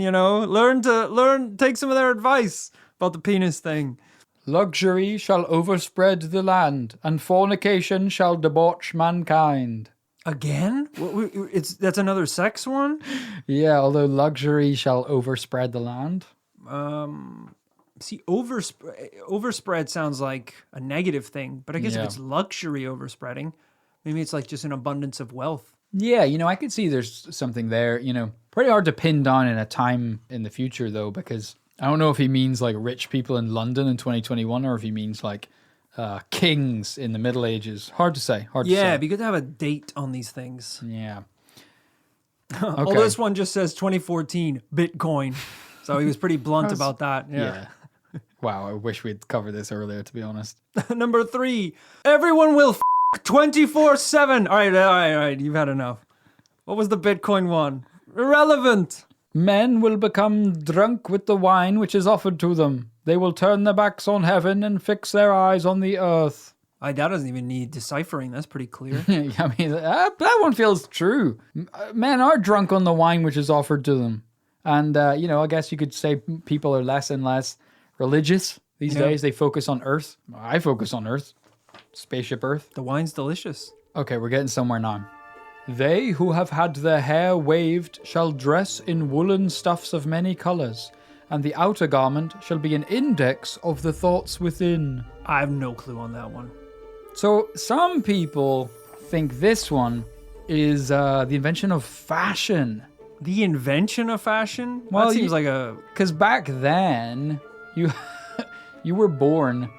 Speaker 2: take some of their advice about the penis thing.
Speaker 1: Luxury shall overspread the land, and fornication shall debauch mankind.
Speaker 2: Again? That's another sex one?
Speaker 1: Yeah, although luxury shall overspread the land.
Speaker 2: See, overspread sounds like a negative thing, but I guess if it's luxury overspreading, maybe it's like just an abundance of wealth.
Speaker 1: Yeah, I could see there's something there, Pretty hard to pin down in a time in the future, though, because I don't know if he means like rich people in London in 2021 or if he means like kings in the Middle Ages. Hard to say.
Speaker 2: Yeah, it'd be good to have a date on these things.
Speaker 1: Yeah.
Speaker 2: Although this one just says 2014 Bitcoin. So he was pretty blunt about that. Yeah.
Speaker 1: Wow, I wish we'd covered this earlier, to be honest.
Speaker 2: Number 3, everyone will 24/7. All right. You've had enough. What was the Bitcoin one? Irrelevant.
Speaker 1: Men will become drunk with the wine which is offered to them. They will turn their backs on heaven and fix their eyes on the earth.
Speaker 2: That doesn't even need deciphering. That's pretty clear.
Speaker 1: I mean, that one feels true. Men are drunk on the wine which is offered to them. And, I guess you could say people are less and less religious these days. They focus on earth. I focus on earth. Spaceship Earth.
Speaker 2: The wine's delicious.
Speaker 1: Okay, we're getting somewhere now. They who have had their hair waved shall dress in woolen stuffs of many colours, and the outer garment shall be an index of the thoughts within.
Speaker 2: I have no clue on that one.
Speaker 1: So some people think this one is the invention of fashion.
Speaker 2: The invention of fashion?
Speaker 1: Well,
Speaker 2: that seems like a...
Speaker 1: Because back then, you were born...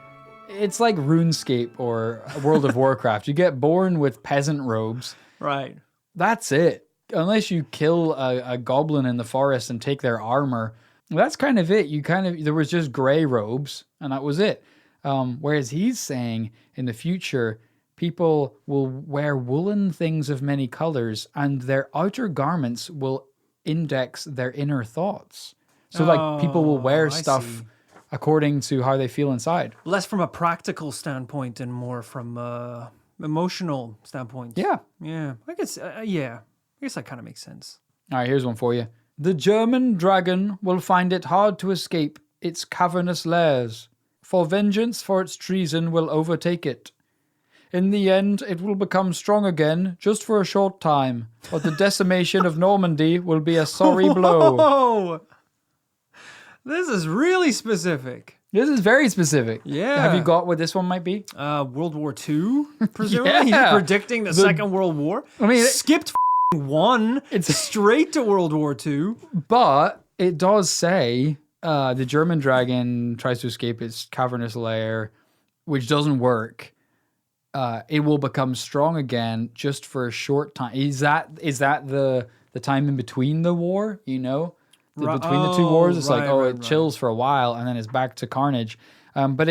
Speaker 1: It's like RuneScape or World of Warcraft. You get born with peasant robes.
Speaker 2: Right.
Speaker 1: That's it. Unless you kill a goblin in the forest and take their armor. That's kind of it. There was just gray robes, and that was it. Whereas he's saying in the future, people will wear woolen things of many colors, and their outer garments will index their inner thoughts. So people will wear stuff according to how they feel inside.
Speaker 2: Less from a practical standpoint and more from emotional standpoint.
Speaker 1: Yeah.
Speaker 2: Yeah. I guess that kind of makes sense.
Speaker 1: All right, here's one for you. The German dragon will find it hard to escape its cavernous lairs, for vengeance for its treason will overtake it. In the end, it will become strong again, just for a short time, but the decimation of Normandy will be a sorry blow.
Speaker 2: Whoa! This is really specific.
Speaker 1: This is very specific.
Speaker 2: Yeah.
Speaker 1: Have you got what this one might be?
Speaker 2: World War II, presumably?
Speaker 1: Yeah.
Speaker 2: He's predicting the Second World War.
Speaker 1: I mean,
Speaker 2: skipped one. It's straight to World War II.
Speaker 1: But it does say the German dragon tries to escape its cavernous lair, which doesn't work. It will become strong again just for a short time. Is that the time in between the war, between the two wars, it's it chills for a while and then it's back to carnage. But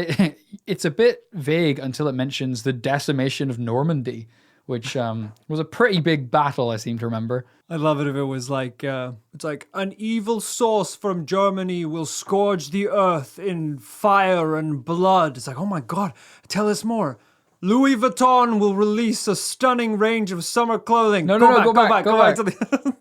Speaker 1: it's a bit vague until it mentions the decimation of Normandy, which was a pretty big battle, I seem to remember.
Speaker 2: I'd love it if it was like, it's like, an evil source from Germany will scourge the earth in fire and blood. It's like, oh my God, tell us more. Louis Vuitton will release a stunning range of summer clothing.
Speaker 1: Go back
Speaker 2: to the...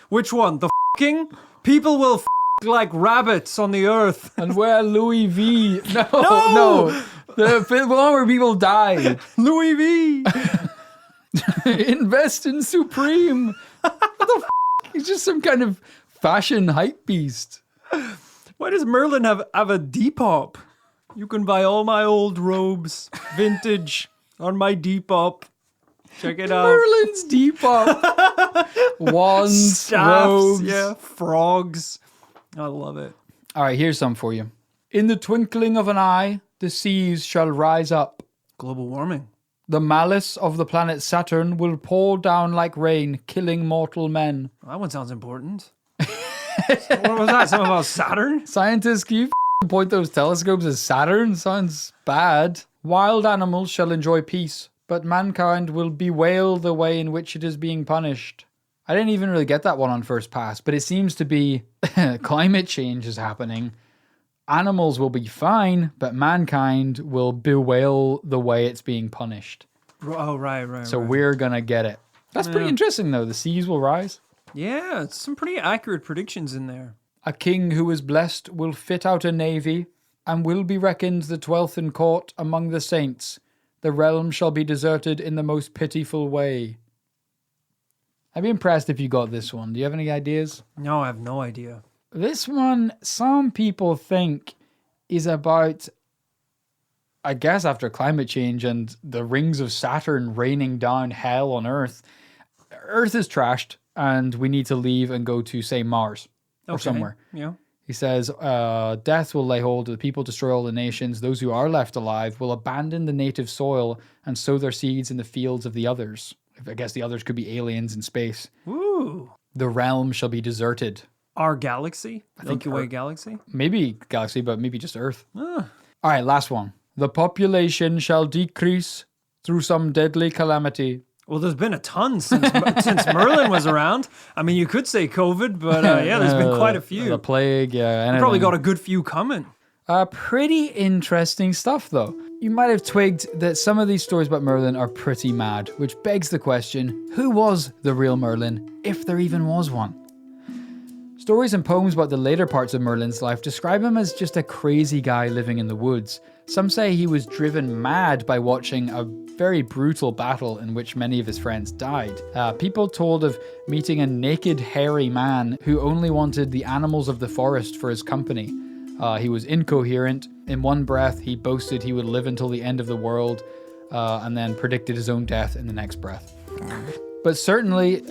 Speaker 2: Which one? The f***ing? People will like rabbits on the earth.
Speaker 1: And wear Louis V. No. The one where people died.
Speaker 2: Louis V.
Speaker 1: Invest in Supreme. What the f***? He's just some kind of fashion hype beast.
Speaker 2: Why does Merlin have a Depop? You can buy all my old robes, vintage, on my Depop. Check it out.
Speaker 1: Merlin's Depop. Wands,
Speaker 2: staffs,
Speaker 1: robes.
Speaker 2: Frogs. I love it.
Speaker 1: All right, here's some for you. In the twinkling of an eye, the seas shall rise up.
Speaker 2: Global warming.
Speaker 1: The malice of the planet Saturn will pour down like rain, killing mortal men.
Speaker 2: Well, that one sounds important. What was that? Something about Saturn?
Speaker 1: Scientists, can you point those telescopes at Saturn? Sounds bad. Wild animals shall enjoy peace, but mankind will bewail the way in which it is being punished. I didn't even really get that one on first pass, but it seems to be climate change is happening. Animals will be fine, but mankind will bewail the way it's being punished.
Speaker 2: Oh, right.
Speaker 1: So we're going to get it. That's pretty interesting, though. The seas will rise.
Speaker 2: Yeah, some pretty accurate predictions in there.
Speaker 1: A king who is blessed will fit out a navy and will be reckoned the 12th in court among the saints. The realm shall be deserted in the most pitiful way. I'd be impressed if you got this one. Do you have any ideas?
Speaker 2: No, I have no idea.
Speaker 1: This one, some people think, is about, I guess, after climate change and the rings of Saturn raining down hell on Earth. Earth is trashed, and we need to leave and go to, say, Mars or somewhere.
Speaker 2: Yeah.
Speaker 1: He says, death will lay hold of the people, destroy all the nations. Those who are left alive will abandon the native soil and sow their seeds in the fields of the others. I guess the others could be aliens in space.
Speaker 2: Ooh.
Speaker 1: The realm shall be deserted.
Speaker 2: Our galaxy? Milky Way galaxy?
Speaker 1: Maybe galaxy, but maybe just Earth. All right, last one. The population shall decrease through some deadly calamity.
Speaker 2: Well, there's been a ton since Merlin was around. I mean, you could say COVID, but there's been quite a few.
Speaker 1: The plague, yeah.
Speaker 2: You probably got a good few coming.
Speaker 1: Pretty interesting stuff, though. You might have twigged that some of these stories about Merlin are pretty mad, which begs the question, who was the real Merlin, if there even was one? Stories and poems about the later parts of Merlin's life describe him as just a crazy guy living in the woods. Some say he was driven mad by watching a very brutal battle in which many of his friends died. People told of meeting a naked, hairy man who only wanted the animals of the forest for his company. He was incoherent. In one breath, he boasted he would live until the end of the world, and then predicted his own death in the next breath. But certainly,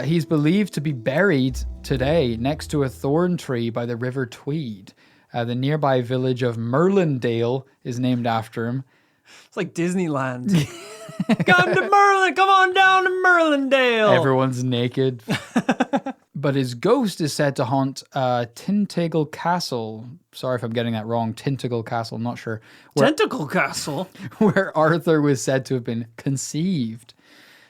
Speaker 1: he's believed to be buried today next to a thorn tree by the River Tweed. The nearby village of Merlindale is named after him.
Speaker 2: It's like Disneyland. Come to Merlin, come on down to Merlindale.
Speaker 1: Everyone's naked. But his ghost is said to haunt Tintagel Castle. Sorry if I'm getting that wrong. Tintagel Castle, not sure.
Speaker 2: Tentacle Castle?
Speaker 1: Where Arthur was said to have been conceived.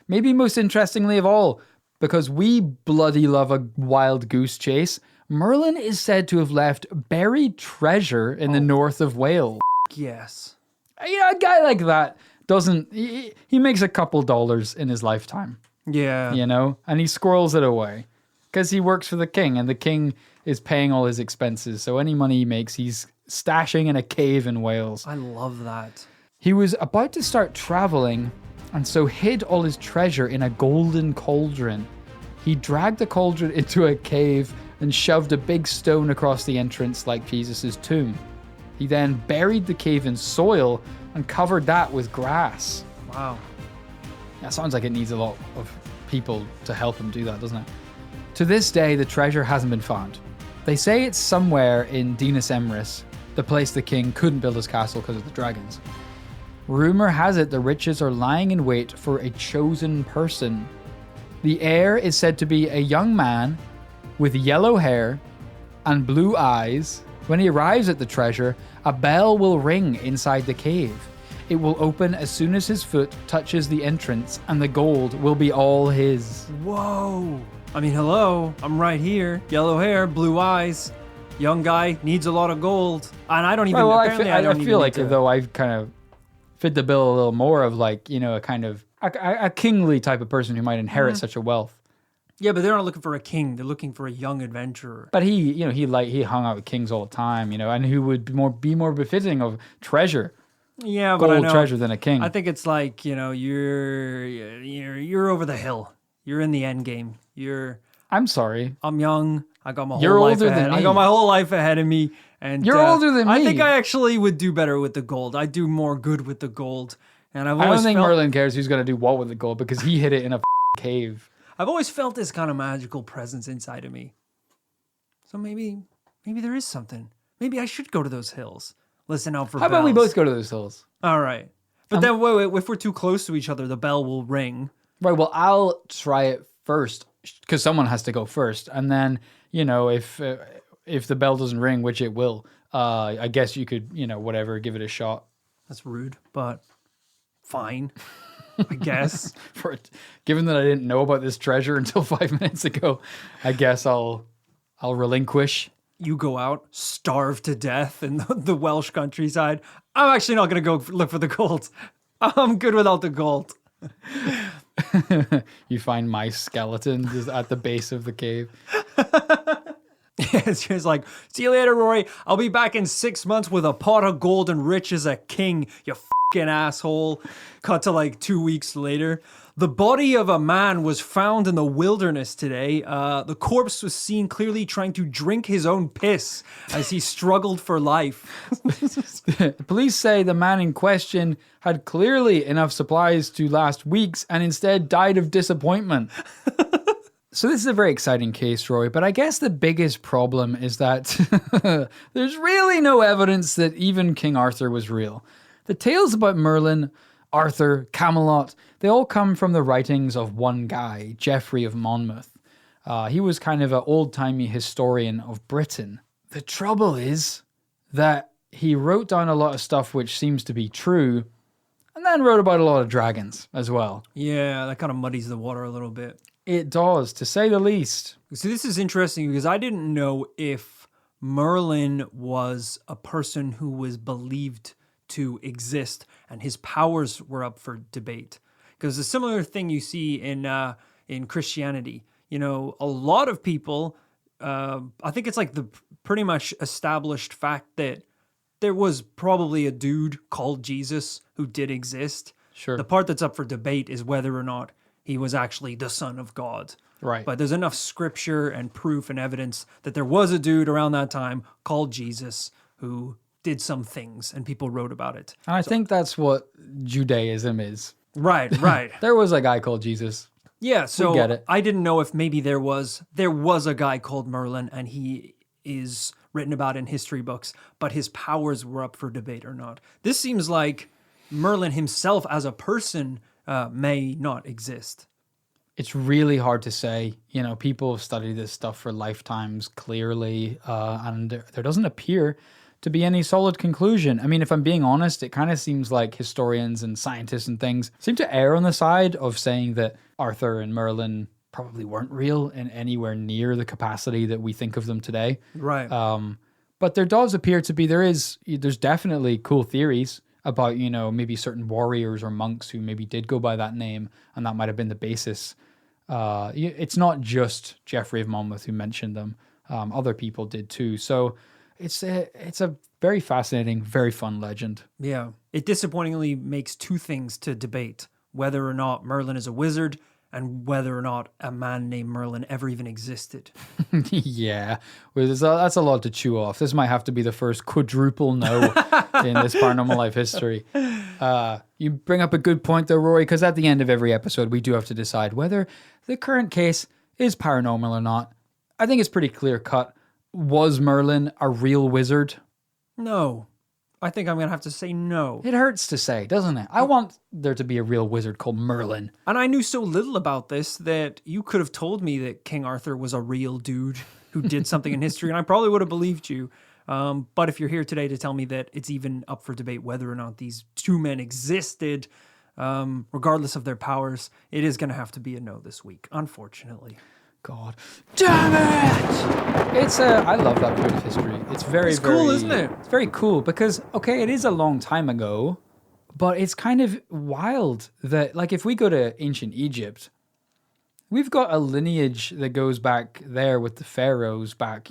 Speaker 1: Maybe most interestingly of all, because we bloody love a wild goose chase, Merlin is said to have left buried treasure in the north of Wales.
Speaker 2: Yes.
Speaker 1: A guy like that doesn't... He makes a couple dollars in his lifetime.
Speaker 2: Yeah.
Speaker 1: You know? And he squirrels it away. Because he works for the king, and the king is paying all his expenses. So any money he makes, he's stashing in a cave in Wales.
Speaker 2: I love that.
Speaker 1: He was about to start traveling, and so hid all his treasure in a golden cauldron. He dragged the cauldron into a cave and shoved a big stone across the entrance like Jesus' tomb. He then buried the cave in soil and covered that with grass.
Speaker 2: Wow.
Speaker 1: That sounds like it needs a lot of people to help him do that, doesn't it? To this day, the treasure hasn't been found. They say it's somewhere in Dinas Emrys, the place the king couldn't build his castle because of the dragons. Rumor has it the riches are lying in wait for a chosen person. The heir is said to be a young man with yellow hair and blue eyes. When he arrives at the treasure, a bell will ring inside the cave. It will open as soon as his foot touches the entrance, and the gold will be all his.
Speaker 2: Whoa. I mean, hello, I'm right here. Yellow hair, blue eyes. Young guy, needs a lot of gold. And I don't even...
Speaker 1: Well, I
Speaker 2: don't
Speaker 1: feel like though I've kind of fit the bill a little more of like, you know, a kind of a kingly type of person who might inherit such a wealth.
Speaker 2: Yeah, but they're not looking for a king. They're looking for a young adventurer.
Speaker 1: But he hung out with kings all the time, you know, and who would be more befitting of treasure.
Speaker 2: Yeah, but I know.
Speaker 1: Gold treasure than a king.
Speaker 2: I think it's like, you know, you're over the hill. You're in the end game.
Speaker 1: I'm sorry.
Speaker 2: I'm young. I got my whole
Speaker 1: You're
Speaker 2: life
Speaker 1: older
Speaker 2: ahead.
Speaker 1: than me.
Speaker 2: I got my whole life ahead of me. And
Speaker 1: You're older than me.
Speaker 2: I think I actually would do better with the gold. I do more good with the gold. And
Speaker 1: I don't think Merlin cares who's going to do what with the gold because he hid it in a cave.
Speaker 2: I've always felt this kind of magical presence inside of me. So maybe there is something. Maybe I should go to those hills. Listen out for
Speaker 1: How about we both go to those hills?
Speaker 2: All right. But then, wait, if we're too close to each other, the bell will ring.
Speaker 1: Right, well, I'll try it first because someone has to go first. And then, if the bell doesn't ring, which it will, I guess you could, whatever, give it a shot.
Speaker 2: That's rude, but fine, I guess.
Speaker 1: Given that I didn't know about this treasure until 5 minutes ago, I guess I'll relinquish.
Speaker 2: You go out, starve to death in the Welsh countryside. I'm actually not going to go look for the gold. I'm good without the gold.
Speaker 1: You find my skeleton just at the base of the cave.
Speaker 2: It's just like, see you later, Rory. I'll be back in 6 months with a pot of gold and rich as a king, you fucking asshole. Cut to like 2 weeks later. The body of a man was found in the wilderness today. The corpse was seen clearly trying to drink his own piss as he struggled for life.
Speaker 1: The police say the man in question had clearly enough supplies to last weeks and instead died of disappointment. So this is a very exciting case, Roy, but I guess the biggest problem is that there's really no evidence that even King Arthur was real. The tales about Merlin, Arthur, Camelot, they all come from the writings of one guy, Geoffrey of Monmouth. He was kind of an old-timey historian of Britain. The trouble is that he wrote down a lot of stuff which seems to be true, and then wrote about a lot of dragons as well.
Speaker 2: Yeah, that kind of muddies the water a little bit.
Speaker 1: It does, to say the least.
Speaker 2: See, this is interesting because I didn't know if Merlin was a person who was believed to exist and his powers were up for debate. Because a similar thing you see in Christianity. A lot of people, I think it's like the pretty much established fact that there was probably a dude called Jesus who did exist.
Speaker 1: Sure.
Speaker 2: The part that's up for debate is whether or not he was actually the Son of God.
Speaker 1: Right.
Speaker 2: But there's enough scripture and proof and evidence that there was a dude around that time called Jesus who did some things and people wrote about it.
Speaker 1: And I think that's what Judaism is.
Speaker 2: Right.
Speaker 1: There was a guy called Jesus.
Speaker 2: Yeah, so
Speaker 1: get it.
Speaker 2: I didn't know if maybe there was a guy called Merlin and he is written about in history books, but his powers were up for debate or not. This seems like Merlin himself as a person may not exist.
Speaker 1: It's really hard to say. People have studied this stuff for lifetimes clearly, and there doesn't appear to be any solid conclusion. I mean, if I'm being honest, it kind of seems like historians and scientists and things seem to err on the side of saying that Arthur and Merlin probably weren't real in anywhere near the capacity that we think of them today.
Speaker 2: Right.
Speaker 1: But there does appear to be, there's definitely cool theories about, maybe certain warriors or monks who maybe did go by that name, and that might have been the basis. It's not just Geoffrey of Monmouth who mentioned them. Other people did too. So it's a very fascinating, very fun legend.
Speaker 2: Yeah. It disappointingly makes two things to debate: whether or not Merlin is a wizard and whether or not a man named Merlin ever even existed.
Speaker 1: Yeah, well, that's a lot to chew off. This might have to be the first quadruple no in this Paranormal Life history. You bring up a good point though, Rory, because at the end of every episode, we do have to decide whether the current case is paranormal or not. I think it's pretty clear cut. Was Merlin a real wizard?
Speaker 2: No. I think I'm going to have to say no.
Speaker 1: It hurts to say, doesn't it? I want there to be a real wizard called Merlin.
Speaker 2: And I knew so little about this that you could have told me that King Arthur was a real dude who did something in history, and I probably would have believed you. But if you're here today to tell me that it's even up for debate whether or not these two men existed, regardless of their powers, it is going to have to be a no this week, unfortunately.
Speaker 1: God damn it! I love that bit of history. It's very
Speaker 2: cool, isn't it?
Speaker 1: It's very cool because, okay, it is a long time ago, but it's kind of wild that, like, if we go to ancient Egypt, we've got a lineage that goes back there with the pharaohs back,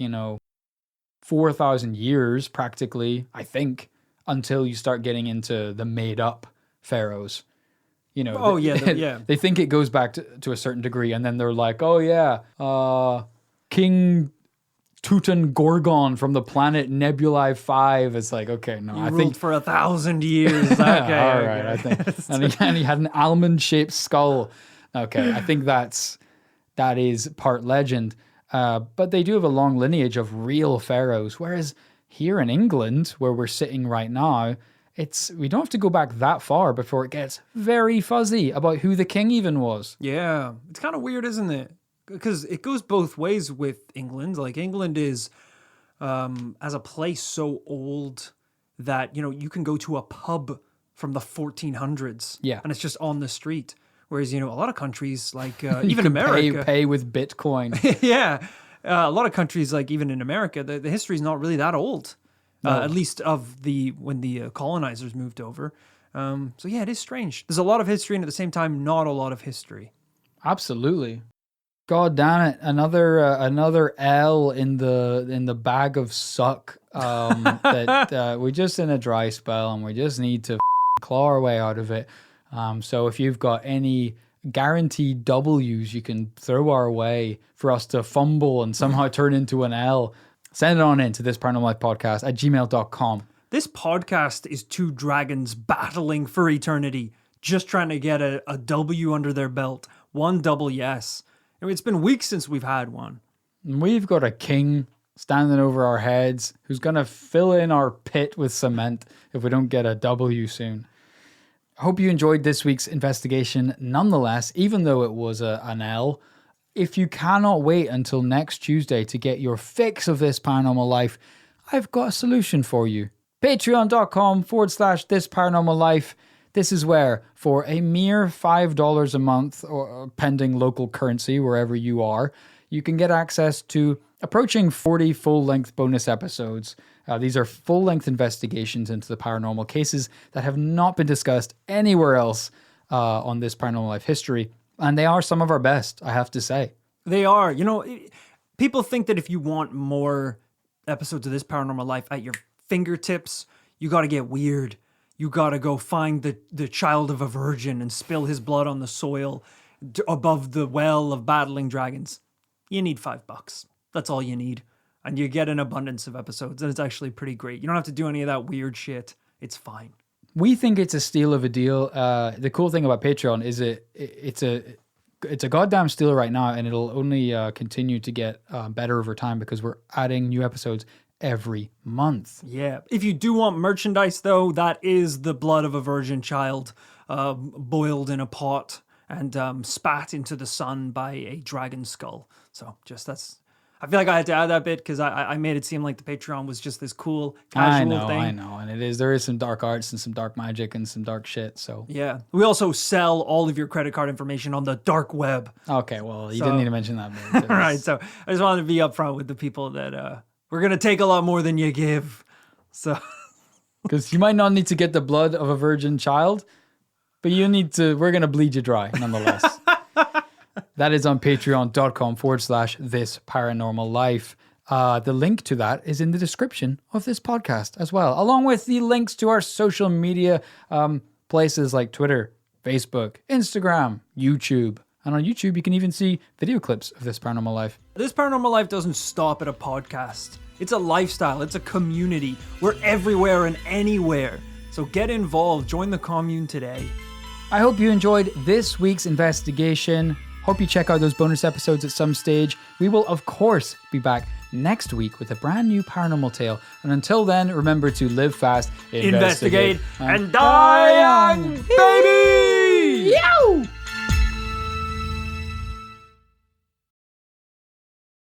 Speaker 1: 4,000 years practically, I think, until you start getting into the made-up pharaohs. They think it goes back to a certain degree, and then they're like, oh yeah, King Tutankhamun from the planet Nebulae 5. It's like, okay, no,
Speaker 2: I think for 1,000 years. Okay,
Speaker 1: all right, I think, and he had an almond-shaped skull. Okay, I think that is part legend, but they do have a long lineage of real pharaohs. Whereas here in England, where we're sitting right now, we don't have to go back that far before it gets very fuzzy about who the king even was.
Speaker 2: Yeah, it's kind of weird, isn't it? Because it goes both ways with England. Like England is, as a place, so old that you can go to a pub from the 1400s.
Speaker 1: Yeah.
Speaker 2: And it's just on the street. Whereas a lot of countries like
Speaker 1: You
Speaker 2: even
Speaker 1: can
Speaker 2: America,
Speaker 1: pay with Bitcoin.
Speaker 2: yeah, a lot of countries like even in America, the history is not really that old. At least when the colonizers moved over. So yeah, it is strange. There's a lot of history, and at the same time, not a lot of history.
Speaker 1: Absolutely. God damn it! Another L in the bag of suck. That we're just in a dry spell, and we just need to claw our way out of it. So if you've got any guaranteed W's you can throw our way for us to fumble and somehow turn into an L, send it on in to this Paranormal Life podcast at gmail.com.
Speaker 2: This podcast is two dragons battling for eternity, just trying to get a W under their belt. One double yes. I mean, it's been weeks since we've had one.
Speaker 1: And we've got a king standing over our heads who's going to fill in our pit with cement if we don't get a W soon. I hope you enjoyed this week's investigation nonetheless, even though it was an L. If you cannot wait until next Tuesday to get your fix of this paranormal life, I've got a solution for you. Patreon.com/this paranormal life. This is where, for a mere $5 a month, or pending local currency wherever you are, you can get access to approaching 40 full-length bonus episodes. These are full-length investigations into the paranormal cases that have not been discussed anywhere else on this Paranormal Life history. And they are some of our best, I have to say.
Speaker 2: They are. People think that if you want more episodes of this Paranormal Life at your fingertips, you got to get weird. You got to go find the child of a virgin and spill his blood on the soil above the well of battling dragons. You need $5. That's all you need. And you get an abundance of episodes, and it's actually pretty great. You don't have to do any of that weird shit. It's fine.
Speaker 1: We think it's a steal of a deal. The cool thing about Patreon is it's a goddamn steal right now, and it'll only continue to get better over time because we're adding new episodes every month.
Speaker 2: Yeah. If you do want merchandise, though, that is the blood of a virgin child boiled in a pot and spat into the sun by a dragon skull. So I feel like I had to add that bit because I made it seem like the Patreon was just this cool, casual thing.
Speaker 1: I know. And there is some dark arts and some dark magic and some dark shit. So
Speaker 2: yeah. We also sell all of your credit card information on the dark web.
Speaker 1: Okay, well, you didn't need to mention that bit.
Speaker 2: All right. So I just wanted to be upfront with the people that we're going to take a lot more than you give. So
Speaker 1: because you might not need to get the blood of a virgin child, but we're going to bleed you dry nonetheless. That is on patreon.com/this paranormal life. The link to that is in the description of this podcast as well, along with the links to our social media places like Twitter, Facebook, Instagram, YouTube. And on YouTube, you can even see video clips of This Paranormal Life.
Speaker 2: This Paranormal Life doesn't stop at a podcast. It's a lifestyle. It's a community. We're everywhere and anywhere. So get involved. Join the commune today.
Speaker 1: I hope you enjoyed this week's investigation. Hope you check out those bonus episodes at some stage. We will, of course, be back next week with a brand new paranormal tale. And until then, remember to live fast,
Speaker 2: investigate and die young, baby!
Speaker 1: Yow!